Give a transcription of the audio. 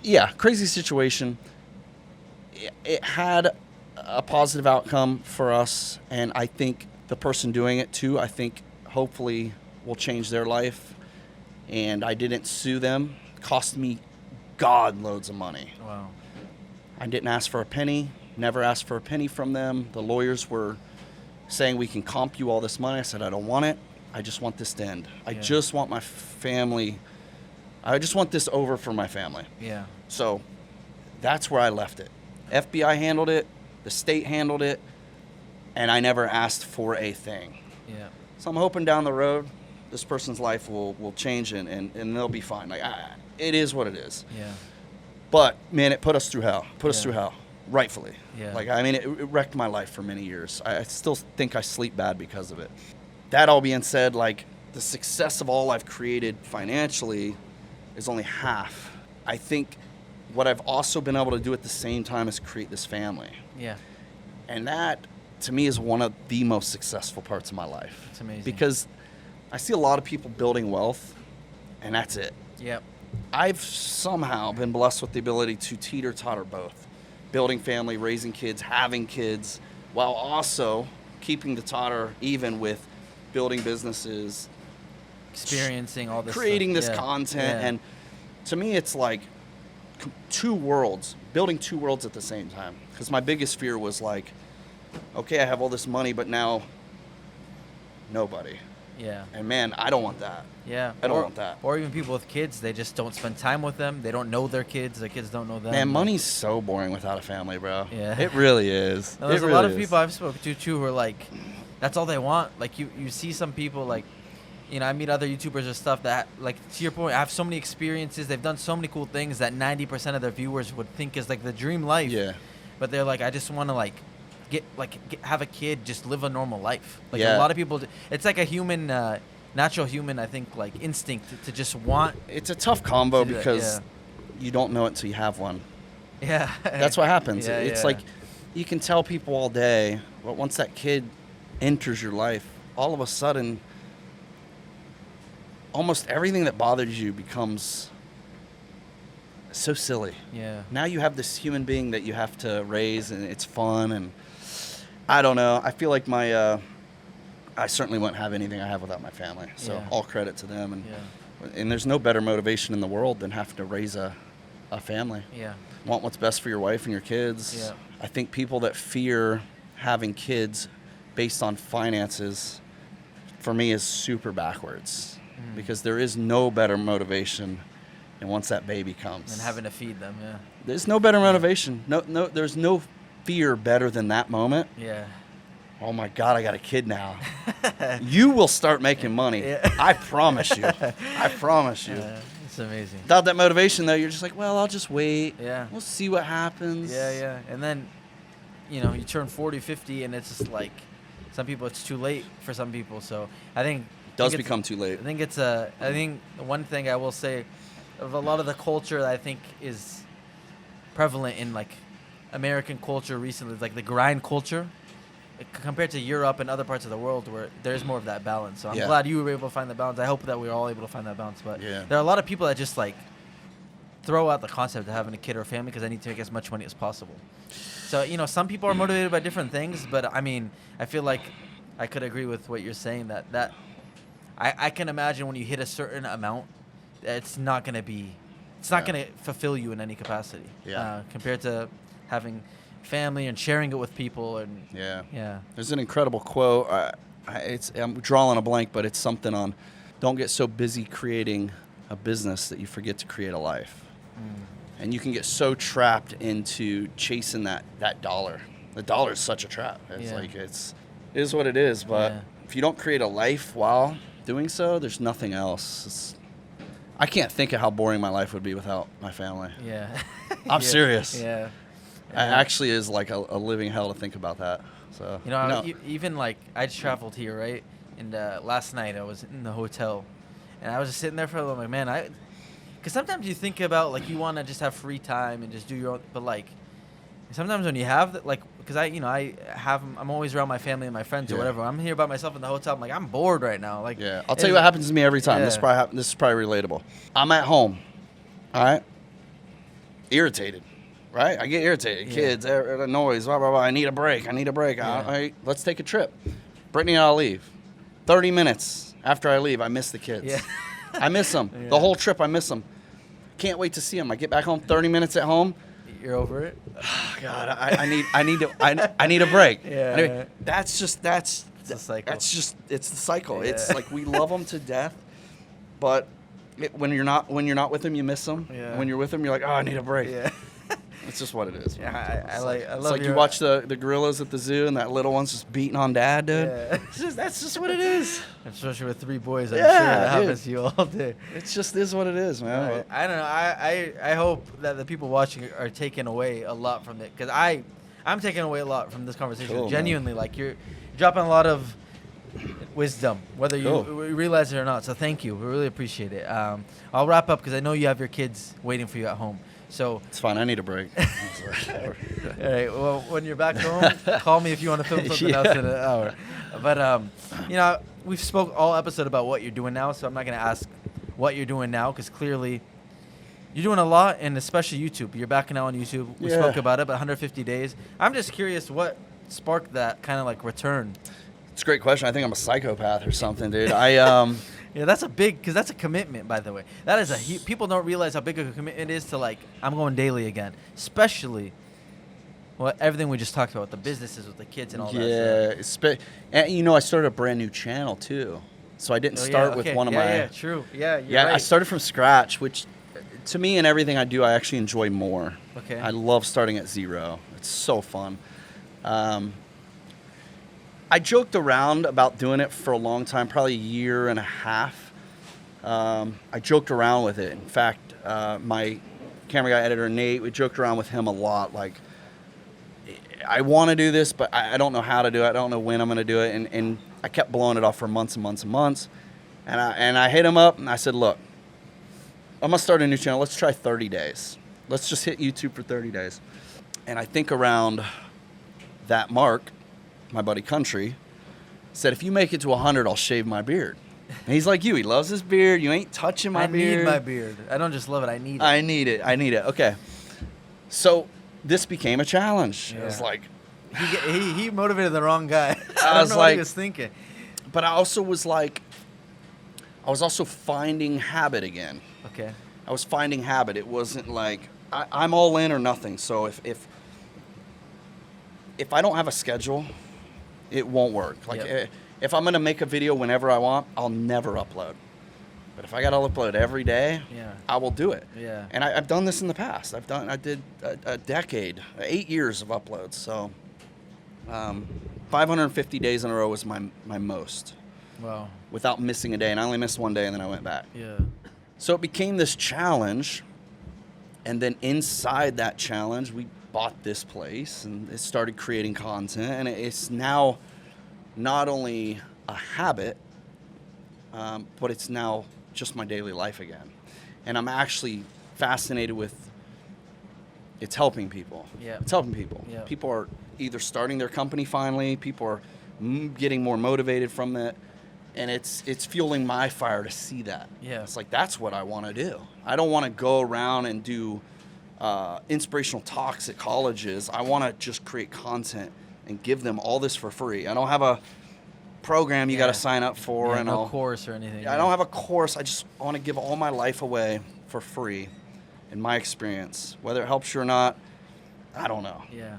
Yeah, crazy situation. It had a positive outcome for us, and I think the person doing it too, I think hopefully will change their life. And I didn't sue them. It cost me God loads of money. Wow. I didn't ask for a penny, never asked for a penny from them. The lawyers were saying we can comp you all this money. I said, I don't want it. I just want this to end. I just want my family. I just want this over for my family. Yeah. So that's where I left it. FBI handled it. The state handled it. And I never asked for a thing. Yeah. So I'm hoping down the road, this person's life will change and they'll be fine. Like, it is what it is. Yeah. But, man, it put us through hell. Put us through hell. Rightfully. Yeah. Like, I mean, it wrecked my life for many years. I still think I sleep bad because of it. That all being said, like, the success of all I've created financially is only half. I think what I've also been able to do at the same time is create this family. Yeah. And that, to me, is one of the most successful parts of my life. It's amazing. Because I see a lot of people building wealth, and that's it. Yep. I've somehow been blessed with the ability to teeter-totter both. Building family, raising kids, having kids, while also keeping the totter even with building businesses, Experiencing all this creating stuff. this content. And to me, it's like two worlds, building two worlds at the same time. Because my biggest fear was like, okay, I have all this money, but now nobody. Yeah. And man, I don't want that. Yeah. I don't want that. Or even people with kids, they just don't spend time with them. They don't know their kids. Their kids don't know them. Man, money's so boring without a family, bro. Yeah. It really is. There's It a lot really of is. people I've spoken to too who are like, that's all they want. Like you see some people like, you know, I meet other YouTubers or stuff that, like, to your point, have so many experiences. They've done so many cool things that 90% of their viewers would think is like the dream life. Yeah. But they're like, I just want to have a kid, just live a normal life. Like Yeah. a lot of people, it's like a human, natural human, I think, like instinct to just want. It's a tough combo to do that, because you don't know it until you have one. Yeah. That's what happens. Yeah, It's yeah. like you can tell people all day, but once that kid enters your life, all of a sudden, almost everything that bothered you becomes so silly. Yeah. Now you have this human being that you have to raise, and it's fun. And I don't know. I feel like I certainly wouldn't have anything I have without my family. So Yeah. all credit to them. And Yeah. and there's no better motivation in the world than having to raise a family. Yeah. Want what's best for your wife and your kids. Yeah. I think people that fear having kids based on finances, for me, is super backwards. Because there is no better motivation, and once that baby comes, And having to feed them. Yeah. there's no better motivation. No, there's no fear better than that moment. Yeah. Oh my God, I got a kid now. You will start making money. Yeah. I promise you. I promise you. It's amazing. Without that motivation, though, you're just like, well, I'll just wait. Yeah. We'll see what happens. Yeah, yeah. And then, you know, you turn 40, 50, and it's just like, some people, it's too late for some people. So I think Does become too late. I think one thing I will say of a lot of the culture that I think is prevalent in like American culture recently is like the grind culture compared to Europe and other parts of the world where there's more of that balance. So I'm Yeah. glad you were able to find the balance. I hope that we were all able to find that balance. But Yeah. there are a lot of people that just like throw out the concept of having a kid or a family because they need to make as much money as possible. So, you know, some people are motivated by different things, but I mean, I feel like I could agree with what you're saying that I can imagine when you hit a certain amount, it's not going to fulfill you in any capacity. Yeah. Compared to having family and sharing it with people. And Yeah. yeah. There's an incredible quote. I'm drawing a blank, but it's something on, don't get so busy creating a business that you forget to create a life. And you can get so trapped into chasing that dollar. The dollar is such a trap. It's Yeah. like, it is what it is. But Yeah. if you don't create a life while doing so, there's nothing else. I can't think of how boring my life would be without my family. Yeah. I'm Yeah. serious. Yeah. It actually is like a living hell to think about that. So You know, even like I just traveled here, right? And last night I was in the hotel, and I was just sitting there for a little. Like, man, because sometimes you think about like you want to just have free time and just do your own, but like sometimes when you have that, like, because I'm always around my family and my friends or Yeah. whatever. I'm here by myself in the hotel. I'm like, I'm bored right now. Like, yeah, I'll tell you what happens to me every time. Yeah. This is probably relatable. I'm at home, all right? irritated, right? I get irritated. Yeah. Kids, noise, blah, blah, blah. I need a break. Yeah. All right, let's take a trip. Brittany and I'll leave. 30 minutes after I leave, I miss the kids. Yeah. I miss them. Yeah. The whole trip, I miss them. Can't wait to see them. I get back home, 30 minutes at home. You're over it. God, I need a break. Yeah. Anyway, that's It's a cycle. it's the cycle. Yeah. It's like we love them to death, but when you're not with them, you miss them. Yeah. When you're with them, you're like, oh, I need a break. Yeah. It's just what it is. Yeah, man. I love It's like you your- watch the gorillas at the zoo and that little one's just beating on dad, dude. Yeah. That's just what it is. Especially with 3 boys, I'm Yeah, sure that dude. happens to you all day. It just is what it is, man. I don't know. I hope that the people watching are taking away a lot from it, because I'm taking away a lot from this conversation. Cool, Genuinely, like you're dropping a lot of wisdom, whether you Cool. realize it or not. So thank you. We really appreciate it. I'll wrap up because I know you have your kids waiting for you at home. So It's fine. I need a break. all right. Well, when you're back home, call me if you want to film something else in an hour. But you know, we've spoke all episode about what you're doing now, so I'm not gonna ask what you're doing now, because clearly you're doing a lot, and especially YouTube. You're back now on YouTube. We Yeah. spoke about it, but 150 days. I'm just curious what sparked that kind of like return. It's a great question. I think I'm a psychopath or something, dude. Yeah, that's a big, because that's a commitment, by the way. That is people don't realize how big of a commitment it is to, like, I'm going daily again. Especially, well, everything we just talked about, the businesses with the kids and all that stuff. Yeah, and you know, I started a brand new channel too, so I didn't start with one of my. Yeah, true. Yeah, you're Yeah, right. I started from scratch, which to me and everything I do, I actually enjoy more. Okay. I love starting at zero. It's so fun. I joked around about doing it for a long time, probably a year and a half. I joked around with it. In fact, my camera guy editor, Nate, we joked around with him a lot. Like, I want to do this, but I don't know how to do it. I don't know when I'm going to do it. And I kept blowing it off for months and months and months. And I hit him up and I said, look, I'm going to start a new channel. Let's try 30 days. Let's just hit YouTube for 30 days. And I think around that mark, my buddy Country said, if you make it to 100, I'll shave my beard. And he's like you. He loves his beard. You ain't touching my beard. I need my beard. I don't just love it. I need it. I need it. I need it. Okay. So this became a challenge. It was Yeah. like, He motivated the wrong guy. I don't was know what like- he was thinking. but I also was like, I was also finding habit again. Okay. I was finding habit. It wasn't like I'm all in or nothing. So if I don't have a schedule, it won't work. Like Yep. if I'm gonna make a video whenever I want, I'll never upload. But if I gotta upload every day, Yeah. I will do it. Yeah. And I've done this in the past. I did a decade, 8 years of uploads. So 550 days in a row was my most Wow. without missing a day. And I only missed one day, and then I went back. Yeah. So it became this challenge, and then inside that challenge, we bought this place, and it started creating content, and it's now not only a habit, but it's now just my daily life again. And I'm actually fascinated with it's helping people. Yeah. It's helping people. Yeah. People are either starting their company finally, people are getting more motivated from it. And it's fueling my fire to see that. Yeah. It's like, that's what I want to do. I don't want to go around and do inspirational talks at colleges. I want to just create content and give them all this for free. I don't have a program you got to sign up for. Yeah, and no I'll, course or anything. I don't have a course. I just want to give all my life away for free in my experience. Whether it helps you or not, I don't know. Yeah.